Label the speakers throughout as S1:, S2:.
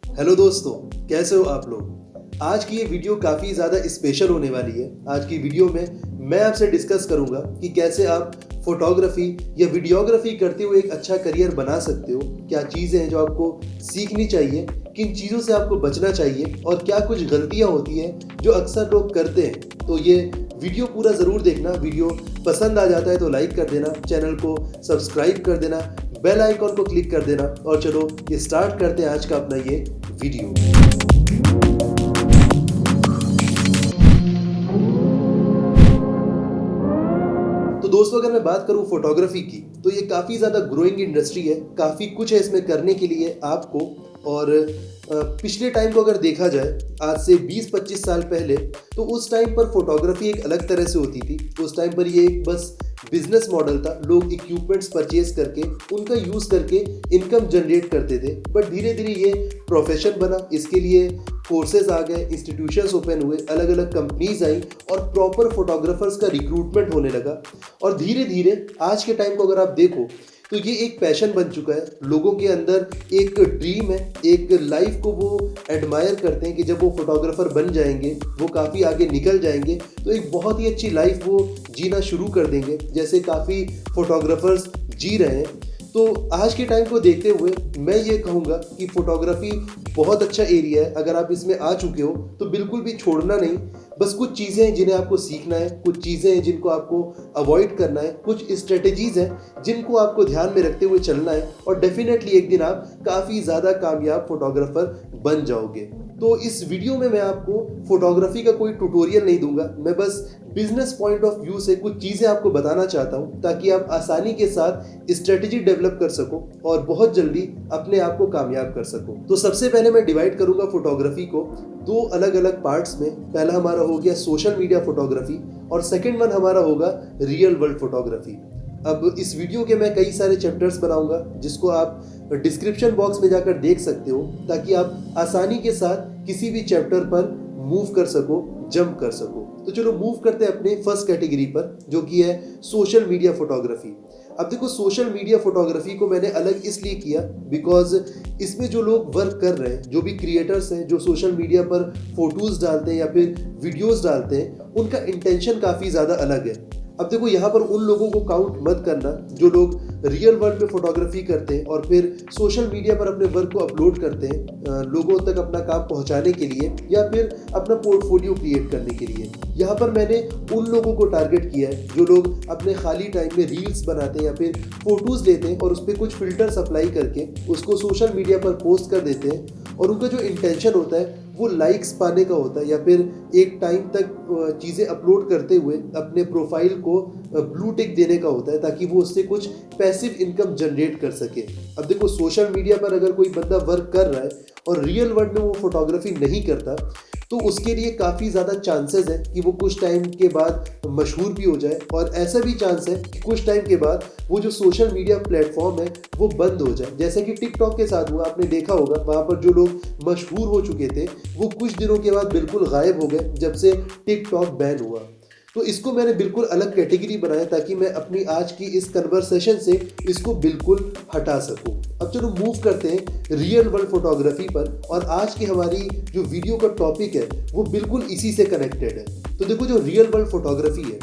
S1: Hello दोस्तों, कैसे हो आप लोग। आज की ये वीडियो काफ़ी ज़्यादा स्पेशल होने वाली है। आज की वीडियो में मैं आपसे डिस्कस करूंगा कि कैसे आप फोटोग्राफी या वीडियोग्राफी करते हुए एक अच्छा करियर बना सकते हो। क्या चीज़ें हैं जो आपको सीखनी चाहिए, किन चीज़ों से आपको बचना चाहिए और क्या कुछ गलतियां होती हैं जो अक्सर लोग करते हैं। तो ये वीडियो पूरा ज़रूर देखना। वीडियो पसंद आ जाता है तो लाइक कर देना, चैनल को सब्सक्राइब कर देना, बेल आइकॉन को क्लिक कर देना और चलो ये स्टार्ट करते हैं आज का अपना ये वीडियो। तो दोस्तों, अगर मैं बात करूं फोटोग्राफी की, तो ये काफ़ी ज़्यादा ग्रोइंग इंडस्ट्री है। काफ़ी कुछ है इसमें करने के लिए आपको। और पिछले टाइम को अगर देखा जाए, आज से 20-25 साल पहले, तो उस टाइम पर फोटोग्राफी एक अलग तरह से होती थी। उस टाइम पर ये एक बस बिजनेस मॉडल था। लोग इक्विपमेंट्स परचेज करके उनका यूज़ करके इनकम जनरेट करते थे। बट धीरे धीरे ये प्रोफेशन बना। इसके लिए कोर्सेज आ गए, इंस्टीट्यूशंस ओपन हुए, अलग अलग कंपनीज आई और प्रॉपर फोटोग्राफर्स का रिक्रूटमेंट होने लगा। और धीरे धीरे आज के टाइम को अगर आप देखो तो ये एक पैशन बन चुका है। लोगों के अंदर एक ड्रीम है, एक लाइफ को वो एडमायर करते हैं कि जब वो फोटोग्राफर बन जाएंगे, वो काफ़ी आगे निकल जाएंगे तो एक बहुत ही अच्छी लाइफ वो जीना शुरू कर देंगे, जैसे काफ़ी फोटोग्राफर्स जी रहे हैं। तो आज के टाइम को देखते हुए मैं ये कहूँगा कि फोटोग्राफी बहुत अच्छा एरिया है। अगर आप इसमें आ चुके हो तो बिल्कुल भी छोड़ना नहीं। बस कुछ चीज़ें हैं जिन्हें आपको सीखना है, कुछ चीज़ें हैं जिनको आपको अवॉइड करना है, कुछ स्ट्रेटजीज हैं जिनको आपको ध्यान में रखते हुए चलना है और डेफिनेटली एक दिन आप काफ़ी ज़्यादा कामयाब फोटोग्राफर बन जाओगे। तो इस वीडियो में मैं आपको फोटोग्राफी का कोई ट्यूटोरियल नहीं दूंगा। मैं बस बिजनेस पॉइंट ऑफ व्यू से कुछ चीज़ें आपको बताना चाहता हूं ताकि आप आसानी के साथ स्ट्रेटजी डेवलप कर सको और बहुत जल्दी अपने आप को कामयाब कर सको। तो सबसे पहले मैं डिवाइड करूंगा फोटोग्राफी को दो अलग अलग पार्ट्स में। पहला हमारा हो गया सोशल मीडिया फोटोग्राफी और सेकेंड वन हमारा होगा रियल वर्ल्ड फोटोग्राफी। अब इस वीडियो के मैं कई सारे चैप्टर्स बनाऊंगा जिसको आप डिस्क्रिप्शन बॉक्स में जाकर देख सकते हो ताकि आप आसानी के साथ किसी भी चैप्टर पर मूव कर सको, जंप कर सको। तो चलो मूव करते हैं अपने फर्स्ट कैटेगरी पर, जो कि है सोशल मीडिया फोटोग्राफी। अब देखो, सोशल मीडिया फोटोग्राफी को मैंने अलग इसलिए किया बिकॉज इसमें जो लोग वर्क कर रहे हैं, जो भी क्रिएटर्स हैं जो सोशल मीडिया पर फोटोज डालते हैं या फिर वीडियोस डालते हैं, उनका इंटेंशन काफ़ी ज़्यादा अलग है। अब देखो, यहाँ पर उन लोगों को काउंट मत करना जो लोग रियल वर्ल्ड में फोटोग्राफी करते हैं और फिर सोशल मीडिया पर अपने वर्क को अपलोड करते हैं लोगों तक अपना काम पहुंचाने के लिए या फिर अपना पोर्टफोलियो क्रिएट करने के लिए। यहाँ पर मैंने उन लोगों को टारगेट किया है जो लोग अपने खाली टाइम में रील्स बनाते हैं या फिर फोटोज लेते हैं और उस पर कुछ फिल्टर्स अप्लाई करके उसको सोशल मीडिया पर पोस्ट कर देते हैं। और उनका जो इंटेंशन होता है वो लाइक्स पाने का होता है या फिर एक टाइम तक चीज़ें अपलोड करते हुए अपने प्रोफाइल को ब्लू टिक देने का होता है ताकि वो उससे कुछ पैसिव इनकम जनरेट कर सके। अब देखो, सोशल मीडिया पर अगर कोई बंदा वर्क कर रहा है और रियल वर्ल्ड में वो फोटोग्राफी नहीं करता तो उसके लिए काफ़ी ज़्यादा चांसेस है कि वो कुछ टाइम के बाद मशहूर भी हो जाए और ऐसा भी चांस है कि कुछ टाइम के बाद वो जो सोशल मीडिया प्लेटफॉर्म है वो बंद हो जाए, जैसे कि टिकटॉक के साथ हुआ। आपने देखा होगा, वहाँ पर जो लोग मशहूर हो चुके थे वो कुछ दिनों के बाद बिल्कुल गायब हो गए जब से टिकटॉक बैन हुआ। तो इसको मैंने बिल्कुल अलग कैटेगरी बनाया ताकि मैं अपनी आज की इस कन्वर्सेशन से इसको बिल्कुल हटा सकूं। अब चलो मूव करते हैं रियल वर्ल्ड फोटोग्राफी पर। और आज की हमारी जो वीडियो का टॉपिक है वो बिल्कुल इसी से कनेक्टेड है। तो देखो, जो रियल वर्ल्ड फोटोग्राफी है,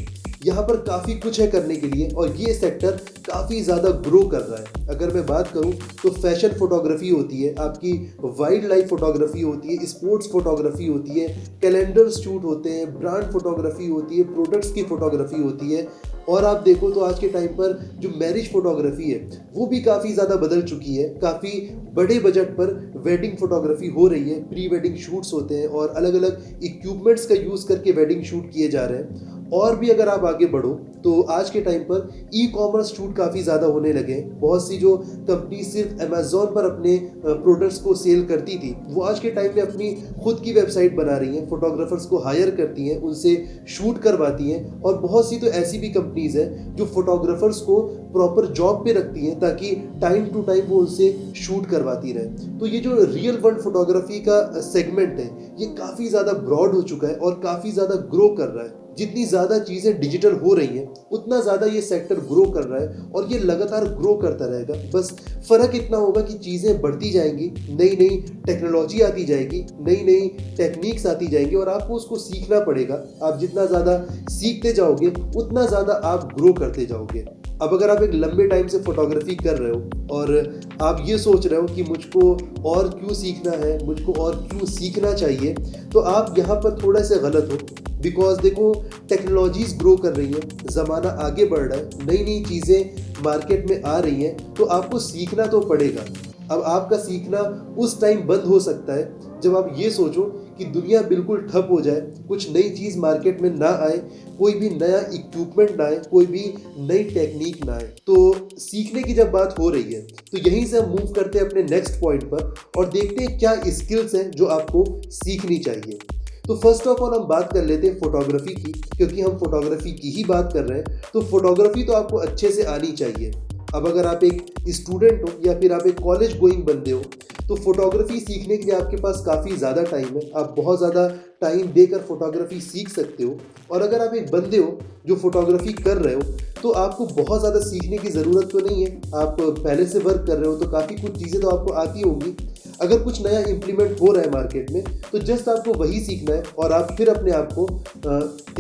S1: यहाँ पर काफ़ी कुछ है करने के लिए और ये सेक्टर काफ़ी ज़्यादा ग्रो कर रहा है। अगर मैं बात करूँ तो फैशन फोटोग्राफी होती है, आपकी वाइल्ड लाइफ फोटोग्राफी होती है, स्पोर्ट्स फोटोग्राफी होती है, कैलेंडर शूट होते हैं, ब्रांड फोटोग्राफी होती है, प्रोडक्ट्स की फोटोग्राफी होती है। और आप देखो तो आज के टाइम पर जो मैरिज फोटोग्राफी है वो भी काफ़ी ज़्यादा बदल चुकी है। काफ़ी बड़े बजट पर वेडिंग फोटोग्राफी हो रही है, प्री वेडिंग शूट्स होते हैं और अलग अलग इक्विपमेंट्स का यूज़ करके वेडिंग शूट किए जा रहे हैं। और भी अगर आप आगे बढ़ो तो आज के टाइम पर ई कॉमर्स शूट काफ़ी ज़्यादा होने लगे हैं। बहुत सी जो कंपनी सिर्फ अमेजोन पर अपने प्रोडक्ट्स को सेल करती थी वो आज के टाइम में अपनी खुद की वेबसाइट बना रही हैं, फोटोग्राफर्स को हायर करती हैं, उनसे शूट करवाती हैं। और बहुत सी तो ऐसी भी कंपनीज हैं जो फोटोग्राफर्स को प्रॉपर जॉब पे रखती हैं ताकि टाइम टू टाइम वो उनसे शूट करवाती रहे। तो ये जो रियल वर्ल्ड फोटोग्राफी का सेगमेंट है ये काफ़ी ज़्यादा ब्रॉड हो चुका है और काफ़ी ज़्यादा ग्रो कर रहा है। जितनी ज़्यादा चीज़ें डिजिटल हो रही हैं उतना ज़्यादा ये सेक्टर ग्रो कर रहा है और ये लगातार ग्रो करता रहेगा। बस फ़र्क इतना होगा कि चीज़ें बढ़ती जाएंगी, नई नई टेक्नोलॉजी आती जाएगी, नई नई टेक्निक्स आती जाएंगी और आपको उसको सीखना पड़ेगा। आप जितना ज़्यादा सीखते जाओगे उतना ज़्यादा आप ग्रो करते जाओगे। अब अगर आप एक लंबे टाइम से फोटोग्राफी कर रहे हो और आप ये सोच रहे हो कि मुझको और क्यों सीखना है, मुझको और क्यों सीखना चाहिए, तो आप यहाँ पर थोड़ा सा गलत हो। बिकॉज देखो, टेक्नोलॉजीज ग्रो कर रही है, ज़माना आगे बढ़ रहा है, नई नई चीज़ें मार्केट में आ रही हैं, तो आपको सीखना तो पड़ेगा। अब आपका सीखना उस टाइम बंद हो सकता है जब आप ये सोचो कि दुनिया बिल्कुल ठप हो जाए, कुछ नई चीज़ मार्केट में ना आए, कोई भी नया इक्विपमेंट ना आए, कोई भी नई टेक्निक ना आए। तो सीखने की जब बात हो रही है तो यहीं से हम मूव करते हैं अपने नेक्स्ट पॉइंट पर और देखते हैं क्या स्किल्स हैं जो आपको सीखनी चाहिए। तो फर्स्ट ऑफ ऑल हम बात कर लेते हैं फोटोग्राफी की, क्योंकि हम फोटोग्राफी की ही बात कर रहे हैं। तो फोटोग्राफी तो आपको अच्छे से आनी चाहिए। अब अगर आप एक स्टूडेंट हो या फिर आप एक कॉलेज गोइंग बंदे हो तो फोटोग्राफी सीखने के लिए आपके पास काफ़ी ज़्यादा टाइम है। आप बहुत ज़्यादा टाइम देकर फोटोग्राफी सीख सकते हो। और अगर आप एक बंदे हो जो फोटोग्राफी कर रहे हो तो आपको बहुत ज़्यादा सीखने की ज़रूरत तो नहीं है। आप पहले से वर्क कर रहे हो तो काफ़ी कुछ चीज़ें तो आपको आती होंगी। अगर कुछ नया इम्प्लीमेंट हो रहा है मार्केट में तो जस्ट आपको वही सीखना है और आप फिर अपने आप को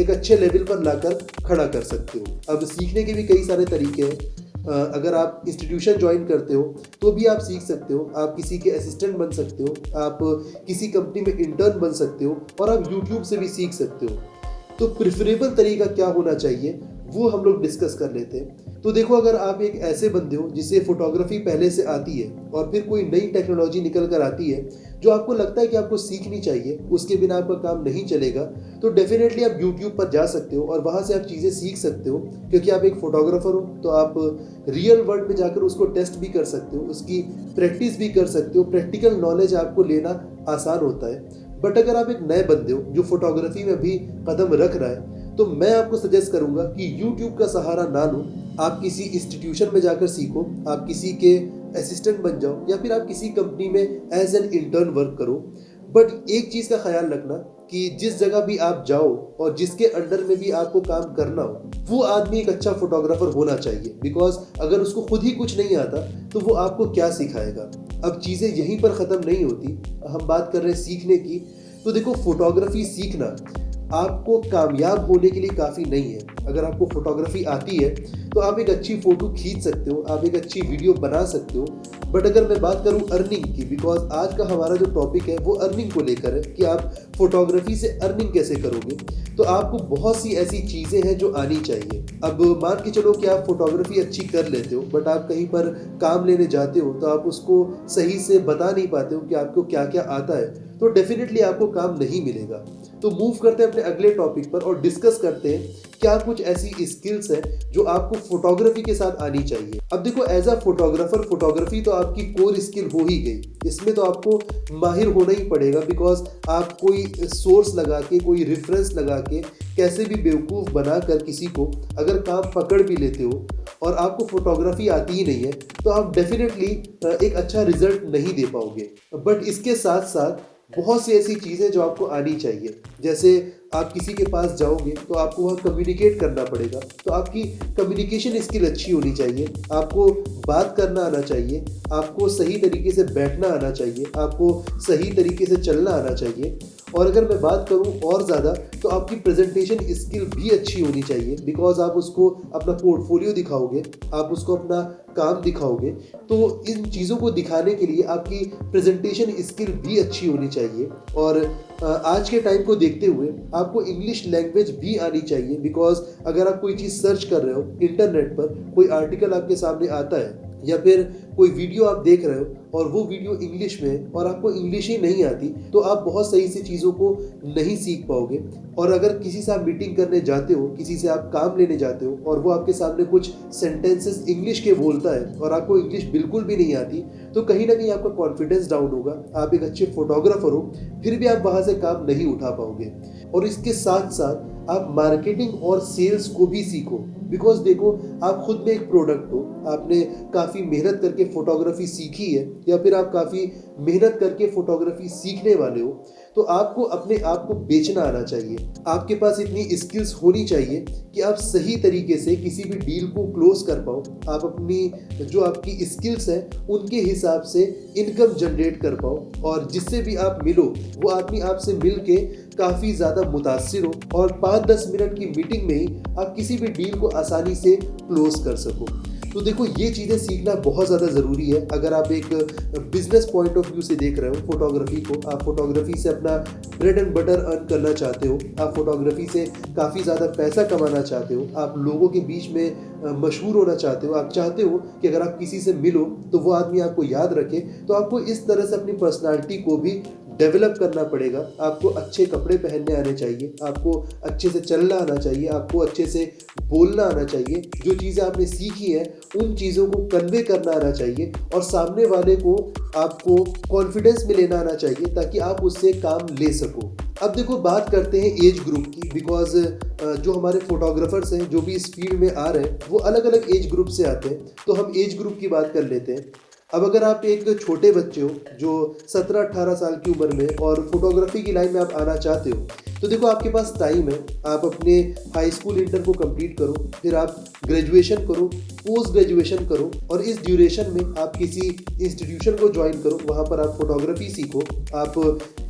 S1: एक अच्छे लेवल पर लाकर खड़ा कर सकते हो। अब सीखने के भी कई सारे तरीके हैं। अगर आप इंस्टीट्यूशन ज्वाइन करते हो तो भी आप सीख सकते हो। आप किसी के असिस्टेंट बन सकते हो, आप किसी कंपनी में इंटर्न बन सकते हो और आप यूट्यूब से भी सीख सकते हो। तो प्रिफरेबल तरीका क्या होना चाहिए वो हम लोग डिस्कस कर लेते हैं। तो देखो, अगर आप एक ऐसे बंदे हो जिसे फोटोग्राफी पहले से आती है और फिर कोई नई टेक्नोलॉजी निकल कर आती है जो आपको लगता है कि आपको सीखनी चाहिए, उसके बिना आपका काम नहीं चलेगा, तो डेफिनेटली आप यूट्यूब पर जा सकते हो और वहाँ से आप चीज़ें सीख सकते हो। क्योंकि आप एक फोटोग्राफर हो तो आप रियल वर्ल्ड में जाकर उसको टेस्ट भी कर सकते हो, उसकी प्रैक्टिस भी कर सकते हो। प्रैक्टिकल नॉलेज आपको लेना आसान होता है। बट अगर आप एक नए बंदे हो जो फोटोग्राफी में भी कदम रख रहा है तो मैं आपको सजेस्ट करूंगा कि YouTube का सहारा ना लो। आप किसी इंस्टीट्यूशन में जाकर सीखो, आप किसी के असिस्टेंट बन जाओ या फिर आप किसी कंपनी में एज एन इंटर्न वर्क करो। बट एक चीज़ का ख्याल रखना कि जिस जगह भी आप जाओ और जिसके अंडर में भी आपको काम करना हो वो आदमी एक अच्छा फोटोग्राफर होना चाहिए। बिकॉज अगर उसको खुद ही कुछ नहीं आता तो वो आपको क्या सिखाएगा। अब चीज़ें यहीं पर ख़त्म नहीं होती, हम बात कर रहे हैं सीखने की। तो देखो, फोटोग्राफी सीखना आपको कामयाब होने के लिए काफ़ी नहीं है। अगर आपको फोटोग्राफी आती है तो आप एक अच्छी फ़ोटो खींच सकते हो, आप एक अच्छी वीडियो बना सकते हो। बट अगर मैं बात करूं अर्निंग की, बिकॉज आज का हमारा जो टॉपिक है वो अर्निंग को लेकर है कि आप फोटोग्राफी से अर्निंग कैसे करोगे, तो आपको बहुत सी ऐसी चीज़ें हैं जो आनी चाहिए। अब मान के चलो कि आप फोटोग्राफी अच्छी कर लेते हो बट आप कहीं पर काम लेने जाते हो तो आप उसको सही से बता नहीं पाते हो कि आपको क्या क्या आता है, तो डेफिनेटली आपको काम नहीं मिलेगा। तो मूव करते हैं अपने अगले टॉपिक पर और डिस्कस करते हैं क्या कुछ ऐसी स्किल्स हैं जो आपको फोटोग्राफी के साथ आनी चाहिए। अब देखो, एज अ फोटोग्राफर फोटोग्राफी तो आपकी कोर स्किल हो ही गई, इसमें तो आपको माहिर होना ही पड़ेगा। बिकॉज आप कोई सोर्स लगा के, कोई रेफरेंस लगा के कैसे भी बेवकूफ़ बनाकर किसी को अगर काम पकड़ भी लेते हो और आपको फोटोग्राफी आती ही नहीं है तो आप डेफिनेटली एक अच्छा रिजल्ट नहीं दे पाओगे। बट इसके साथ साथ बहुत सी ऐसी चीज़ें जो आपको आनी चाहिए। जैसे आप किसी के पास जाओगे तो आपको वहाँ कम्युनिकेट करना पड़ेगा, तो आपकी कम्युनिकेशन स्किल अच्छी होनी चाहिए, आपको बात करना आना चाहिए, आपको सही तरीके से बैठना आना चाहिए, आपको सही तरीके से चलना आना चाहिए। और अगर मैं बात करूं और ज़्यादा तो आपकी प्रेजेंटेशन स्किल भी अच्छी होनी चाहिए। बिकॉज आप उसको अपना पोर्टफोलियो दिखाओगे, आप उसको अपना काम दिखाओगे, तो इन चीज़ों को दिखाने के लिए आपकी प्रेजेंटेशन स्किल भी अच्छी होनी चाहिए। और आज के टाइम को देखते हुए आपको इंग्लिश लैंग्वेज भी आनी चाहिए। बिकॉज अगर आप कोई चीज़ सर्च कर रहे हो इंटरनेट पर, कोई आर्टिकल आपके सामने आता है या फिर कोई वीडियो आप देख रहे हो और वो वीडियो इंग्लिश में है और आपको इंग्लिश ही नहीं आती, तो आप बहुत सही से चीज़ों को नहीं सीख पाओगे। और अगर किसी से आप मीटिंग करने जाते हो, किसी से आप काम लेने जाते हो और वो आपके सामने कुछ सेंटेंसेस इंग्लिश के बोलता है और आपको इंग्लिश बिल्कुल भी नहीं आती, तो कहीं ना कहीं आपका कॉन्फिडेंस डाउन होगा। आप एक अच्छे फोटोग्राफर हो फिर भी आप वहाँ से काम नहीं उठा पाओगे। और इसके साथ साथ आप मार्केटिंग और सेल्स को भी सीखो। बिकॉज देखो, आप खुद में एक प्रोडक्ट हो, आपने काफ़ी मेहनत करके फोटोग्राफी सीखी है या फिर आप काफ़ी मेहनत करके फोटोग्राफी सीखने वाले हो, तो आपको अपने आप को बेचना आना चाहिए। आपके पास इतनी स्किल्स होनी चाहिए कि आप सही तरीके से किसी भी डील को क्लोज कर पाओ। आप अपनी जो आपकी स्किल्स हैं उनके हिसाब से इनकम जनरेट कर पाओ, और जिससे भी आप मिलो वो आदमी आपसे मिल के काफ़ी ज़्यादा मुतासिर हो, और 5-10 मिनट की मीटिंग में ही आप किसी भी डील को आसानी से क्लोज कर सको। तो देखो, ये चीज़ें सीखना बहुत ज़्यादा ज़रूरी है। अगर आप एक बिजनेस पॉइंट ऑफ व्यू से देख रहे हो फोटोग्राफी को, आप फोटोग्राफी से अपना ब्रेड एंड बटर अर्न करना चाहते हो, आप फोटोग्राफी से काफ़ी ज़्यादा पैसा कमाना चाहते हो, आप लोगों के बीच में मशहूर होना चाहते हो, आप चाहते हो कि अगर आप किसी से मिलो तो वो आदमी आपको याद रखे, तो आपको इस तरह से अपनी पर्सनालिटी को भी डेवलप करना पड़ेगा। आपको अच्छे कपड़े पहनने आने चाहिए, आपको अच्छे से चलना आना चाहिए, आपको अच्छे से बोलना आना चाहिए, जो चीज़ें आपने सीखी हैं उन चीज़ों को कन्वे करना आना चाहिए, और सामने वाले को आपको कॉन्फिडेंस में लेना आना चाहिए ताकि आप उससे काम ले सको। अब देखो, बात करते हैं एज ग्रुप की, बिकॉज जो हमारे फोटोग्राफर्स हैं जो भी इस फील्ड में आ रहे हैं वो अलग अलग एज ग्रुप से आते हैं, तो हम एज ग्रुप की बात कर लेते हैं। अब अगर आप एक छोटे बच्चे हो जो 17-18 साल की उम्र में और फोटोग्राफी की लाइन में आप आना चाहते हो, तो देखो आपके पास टाइम है। आप अपने हाई स्कूल इंटर को कंप्लीट करो, फिर आप ग्रेजुएशन करो, पोस्ट ग्रेजुएशन करो, और इस ड्यूरेशन में आप किसी इंस्टीट्यूशन को ज्वाइन करो, वहाँ पर आप फोटोग्राफी सीखो। आप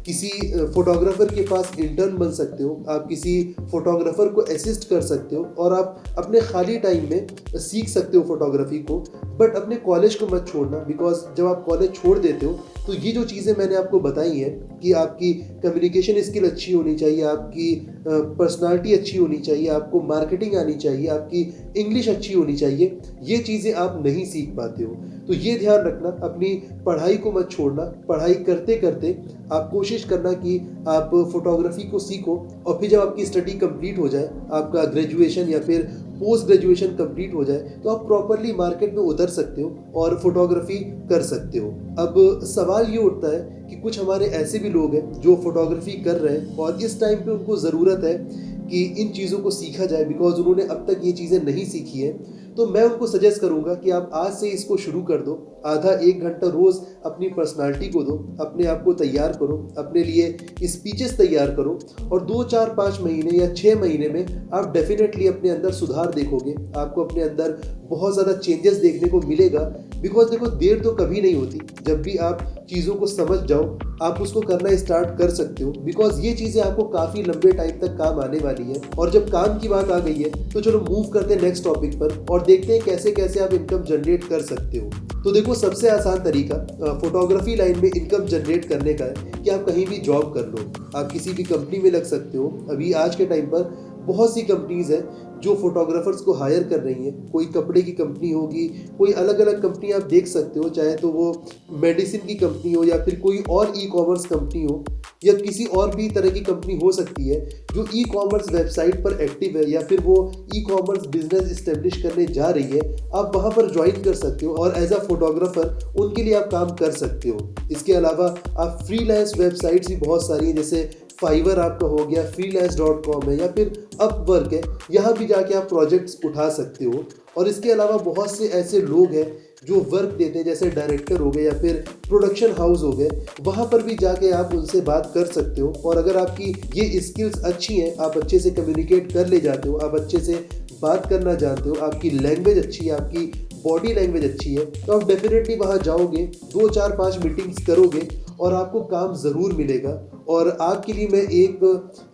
S1: किसी फोटोग्राफर के पास इंटर्न बन सकते हो, आप किसी फोटोग्राफर को असिस्ट कर सकते हो, और आप अपने खाली टाइम में सीख सकते हो फोटोग्राफी को। बट अपने कॉलेज को मत छोड़ना, बिकॉज जब आप कॉलेज छोड़ देते हो तो ये जो चीज़ें मैंने आपको बताई हैं कि आपकी कम्युनिकेशन स्किल अच्छी होनी चाहिए, आपकी पर्सनालिटी अच्छी होनी चाहिए, आपको मार्केटिंग आनी चाहिए, आपकी इंग्लिश अच्छी होनी चाहिए, ये चीज़ें आप नहीं सीख पाते हो। तो ये ध्यान रखना, अपनी पढ़ाई को मत छोड़ना। पढ़ाई करते करते आप कोशिश करना कि आप फोटोग्राफी को सीखो, और फिर जब आपकी स्टडी कंप्लीट हो जाए, आपका ग्रेजुएशन या फिर पोस्ट ग्रेजुएशन कंप्लीट हो जाए, तो आप प्रॉपरली मार्केट में उतर सकते हो और फोटोग्राफी कर सकते हो। अब सवाल ये उठता है कि कुछ हमारे ऐसे भी लोग हैं जो फोटोग्राफी कर रहे हैं और इस टाइम पे उनको ज़रूरत है कि इन चीज़ों को सीखा जाए, बिकॉज उन्होंने अब तक ये चीज़ें नहीं सीखी हैं। तो मैं उनको सजेस्ट करूंगा कि आप आज से इसको शुरू कर दो। आधा 1 घंटा रोज़ अपनी पर्सनालिटी को दो, अपने आप को तैयार करो, अपने लिए स्पीचेस तैयार करो, और 2-4-5 महीने या 6 महीने में आप डेफिनेटली अपने अंदर सुधार देखोगे। आपको अपने अंदर बहुत ज़्यादा चेंजेस देखने को मिलेगा, बिकॉज देखो, देर तो कभी नहीं होती। जब भी आप चीज़ों को समझ जाओ, आप उसको करना स्टार्ट कर सकते हो, बिकॉज ये चीज़ें आपको काफ़ी लंबे टाइम तक काम आने वाली है। और जब काम की बात आ गई है तो चलो मूव करते हैं नेक्स्ट टॉपिक पर और देखते हैं कैसे कैसे आप इनकम जनरेट कर सकते हो। तो देखो, सबसे आसान तरीका फोटोग्राफी लाइन में इनकम जनरेट करने का है कि आप कहीं भी जॉब कर लो, आप किसी भी कंपनी में लग सकते हो। अभी आज के टाइम पर बहुत सी कंपनीज हैं जो फोटोग्राफर्स को हायर कर रही हैं। कोई कपड़े की कंपनी होगी, कोई अलग अलग कंपनी आप देख सकते हो, चाहे तो वो मेडिसिन की कंपनी हो या फिर कोई और ई कॉमर्स कंपनी हो, या किसी और भी तरह की कंपनी हो सकती है जो ई कॉमर्स वेबसाइट पर एक्टिव है, या फिर वो ई कॉमर्स बिजनेस इस्टेब्लिश करने जा रही है। आप वहाँ पर ज्वाइन कर सकते हो और एज अ फोटोग्राफर उनके लिए आप काम कर सकते हो। इसके अलावा आप फ्रीलांस वेबसाइट्स भी बहुत सारी हैं, जैसे फाइवर आपका हो गया, freelance.com है, या फिर अपवर्क है। यहाँ भी जाके आप प्रोजेक्ट्स उठा सकते हो। और इसके अलावा बहुत से ऐसे लोग हैं जो वर्क देते हैं, जैसे डायरेक्टर हो गए या फिर प्रोडक्शन हाउस हो गए, वहाँ पर भी जाके आप उनसे बात कर सकते हो। और अगर आपकी ये स्किल्स अच्छी हैं, आप अच्छे से कम्युनिकेट कर ले जाते हो, आप अच्छे से बात करना जानते हो, आपकी लैंग्वेज अच्छी है, आपकी बॉडी लैंग्वेज अच्छी है, तो आप डेफिनेटली वहाँ जाओगे, 2-4-5 मीटिंग्स करोगे और आपको काम ज़रूर मिलेगा। और आपके लिए मैं एक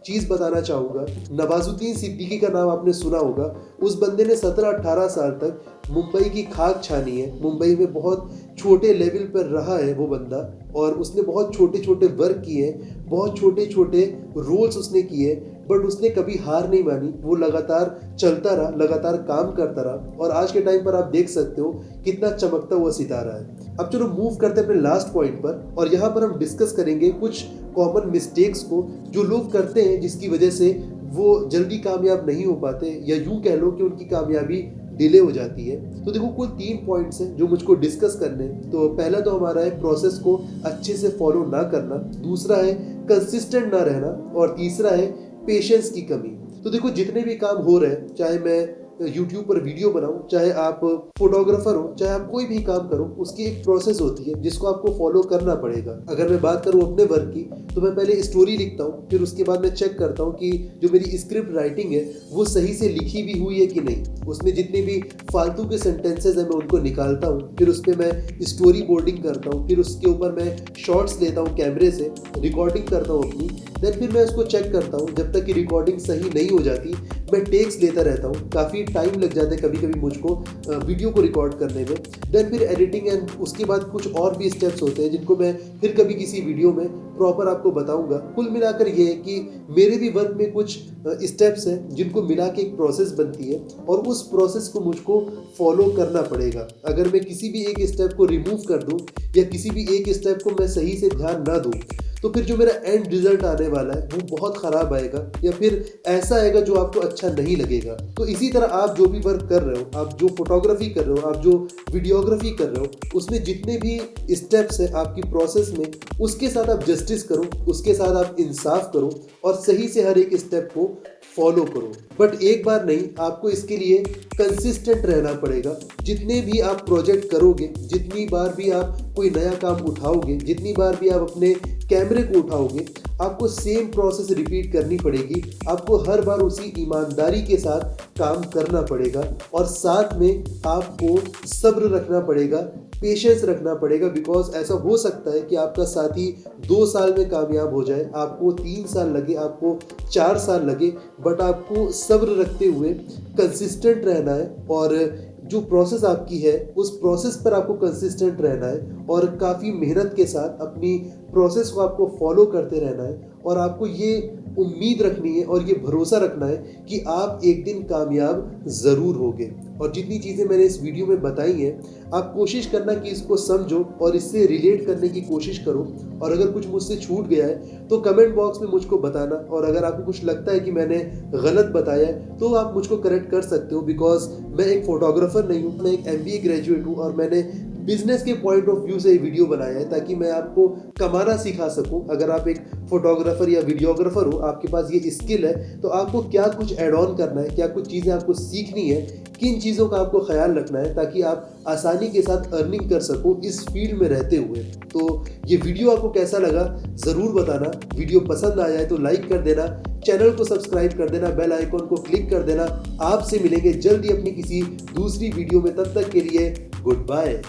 S1: चीज़ बताना चाहूँगा, नवाजुद्दीन सिद्दीकी का नाम आपने सुना होगा। उस बंदे ने 17-18 साल तक मुंबई की खाक छानी है। मुंबई में बहुत छोटे लेवल पर रहा है वो बंदा, और उसने बहुत छोटे छोटे वर्क किए, बहुत छोटे छोटे रोल्स उसने किए, बट उसने कभी हार नहीं मानी। वो लगातार चलता रहा, लगातार काम करता रहा, और आज के टाइम पर आप देख सकते हो कितना चमकता हुआ सितारा है। अब चलो मूव करते हैं अपने लास्ट पॉइंट पर, और यहाँ पर हम डिस्कस करेंगे कुछ कॉमन मिस्टेक्स को जो लोग करते हैं, जिसकी वजह से वो जल्दी कामयाब नहीं हो पाते, या यूं कह लो कि उनकी कामयाबी डिले हो जाती है। तो देखो, कुल 3 पॉइंट्स हैं जो मुझको डिस्कस करने हैं। तो पहला तो हमारा है प्रोसेस को अच्छे से फॉलो ना करना, दूसरा है कंसिस्टेंट ना रहना, और तीसरा है पेशेंस की कमी। तो देखो, जितने भी काम हो रहे हैं, चाहे मैं यूट्यूब पर वीडियो बनाऊं, चाहे आप फोटोग्राफर हो, चाहे आप कोई भी काम करो, उसकी एक प्रोसेस होती है जिसको आपको फॉलो करना पड़ेगा। अगर मैं बात करूं अपने वर्क की, तो मैं पहले स्टोरी लिखता हूं, फिर उसके बाद मैं चेक करता हूं कि जो मेरी स्क्रिप्ट राइटिंग है वो सही से लिखी भी हुई है कि नहीं। उसमें जितने भी फालतू के सेंटेंसेज हैं मैं उनको निकालता हूँ, फिर उस पर मैं स्टोरी बोर्डिंग करता हूँ, फिर उसके ऊपर मैं शॉर्ट्स लेता हूँ, कैमरे से रिकॉर्डिंग करता हूँ अपनी। देन फिर मैं उसको चेक करता हूँ, जब तक कि रिकॉर्डिंग सही नहीं हो जाती मैं टेक्स लेता रहता हूँ। काफ़ी टाइम लग जाता है कभी कभी मुझको वीडियो को रिकॉर्ड करने में। देन फिर एडिटिंग एंड उसके बाद कुछ और भी स्टेप्स होते हैं जिनको मैं फिर कभी किसी वीडियो में प्रॉपर आपको बताऊंगा। कुल मिलाकर ये है कि मेरे भी वर्क में कुछ स्टेप्स हैं जिनको मिला के एक प्रोसेस बनती है, और उस प्रोसेस को मुझको फॉलो करना पड़ेगा। अगर मैं किसी भी एक स्टेप को रिमूव कर दूं या किसी भी एक स्टेप को मैं सही से ध्यान ना दूं, तो फिर जो मेरा एंड रिजल्ट आने वाला है वो बहुत ख़राब आएगा, या फिर ऐसा आएगा जो आपको अच्छा नहीं लगेगा। तो इसी तरह आप जो भी वर्क कर रहे हो, आप जो फोटोग्राफी कर रहे हो, आप जो वीडियोग्राफी कर रहे हो, उसमें जितने भी स्टेप्स हैं आपकी प्रोसेस में, उसके साथ आप जस्टिस करो, उसके साथ आप इंसाफ करो और सही से हर एक स्टेप को फॉलो करो। बट एक बार नहीं, आपको इसके लिए कंसिस्टेंट रहना पड़ेगा। जितने भी आप प्रोजेक्ट करोगे, जितनी बार भी आप कोई नया काम उठाओगे, जितनी बार भी आप अपने कैमरे को उठाओगे, आपको सेम प्रोसेस रिपीट करनी पड़ेगी। आपको हर बार उसी ईमानदारी के साथ काम करना पड़ेगा, और साथ में आपको सब्र रखना पड़ेगा, पेशेंस रखना पड़ेगा। बिकॉज ऐसा हो सकता है कि आपका साथी 2 साल में कामयाब हो जाए, आपको 3 साल लगे, आपको 4 साल लगे, बट आपको सब्र रखते हुए कंसिस्टेंट रहना है, और जो प्रोसेस आपकी है उस प्रोसेस पर आपको कंसिस्टेंट रहना है, और काफ़ी मेहनत के साथ अपनी प्रोसेस को आपको फॉलो करते रहना है। और आपको ये उम्मीद रखनी है और ये भरोसा रखना है कि आप एक दिन कामयाब ज़रूर होगे। और जितनी चीज़ें मैंने इस वीडियो में बताई हैं, आप कोशिश करना कि इसको समझो और इससे रिलेट करने की कोशिश करो। और अगर कुछ मुझसे छूट गया है तो कमेंट बॉक्स में मुझको बताना, और अगर आपको कुछ लगता है कि मैंने गलत बताया है तो आप मुझको करेक्ट कर सकते हो। बिकॉज मैं एक फोटोग्राफर नहीं हूँ, मैं एक MBA ग्रेजुएट हूँ, और मैंने बिजनेस के पॉइंट ऑफ व्यू से वीडियो बनाया है ताकि मैं आपको कमाना सिखा सकूं। अगर आप एक फोटोग्राफर या वीडियोग्राफर हो, आपके पास ये स्किल है, तो आपको क्या कुछ ऐड ऑन करना है, क्या कुछ चीज़ें आपको सीखनी है, किन चीज़ों का आपको ख्याल रखना है, ताकि आप आसानी के साथ अर्निंग कर सको इस फील्ड में रहते हुए। तो ये वीडियो आपको कैसा लगा ज़रूर बताना। वीडियो पसंद आया है तो लाइक कर देना, चैनल को सब्सक्राइब कर देना, बेल आइकॉन को क्लिक कर देना। आपसे मिलेंगे जल्दी अपनी किसी दूसरी वीडियो में, तब तक के लिए गुड बाय।